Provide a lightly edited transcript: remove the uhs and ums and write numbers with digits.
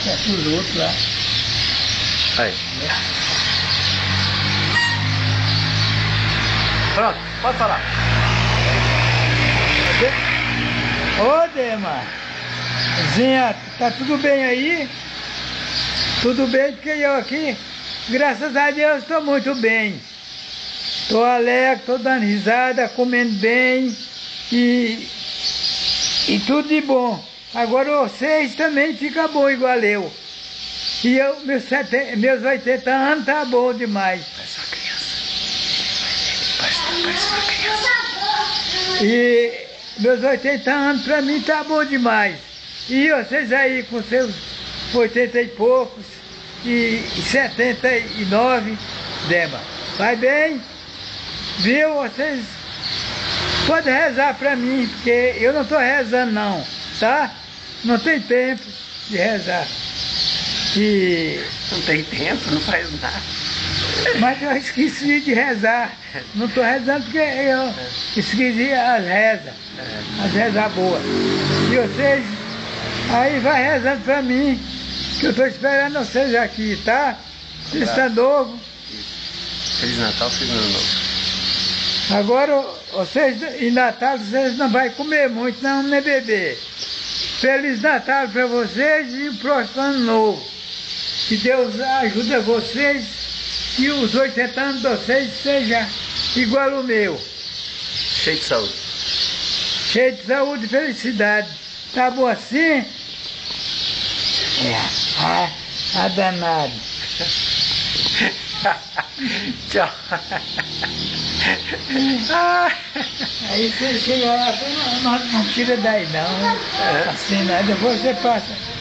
É pros outros lá. Aí. Pronto, pode falar. Ô, Dema, Zinha, tá tudo bem aí? Tudo bem, porque eu aqui, graças a Deus, estou muito bem. Estou alegre, estou dando risada, comendo bem e tudo de bom. Agora vocês também ficam bom igual eu. E eu, meus 80 anos tá bom demais. Parece uma criança. Parece uma criança. E meus 80 anos pra mim tá bom demais. E vocês aí com seus 80 e poucos e 79, Dema, vai bem? Viu? Vocês podem rezar pra mim, porque eu não tô rezando não, tá? Não tem tempo de rezar. E... Não tem tempo, não faz nada. Mas eu esqueci de rezar. Não estou rezando porque eu esqueci as rezas boas. E vocês aí vai rezando para mim, que eu estou esperando vocês aqui, tá? Vocês estão novos. Feliz Natal, Feliz Ano Novo. Agora vocês em Natal vocês não vão comer muito, não, nem beber. Feliz Natal para vocês e o próximo ano novo. Que Deus ajude vocês e os 80 anos de vocês sejam igual ao meu. Cheio de saúde. Cheio de saúde e felicidade. Tá bom assim? É, danado. Tchau. Aí você chega lá, não tira daí não. Assim, né? Depois você passa.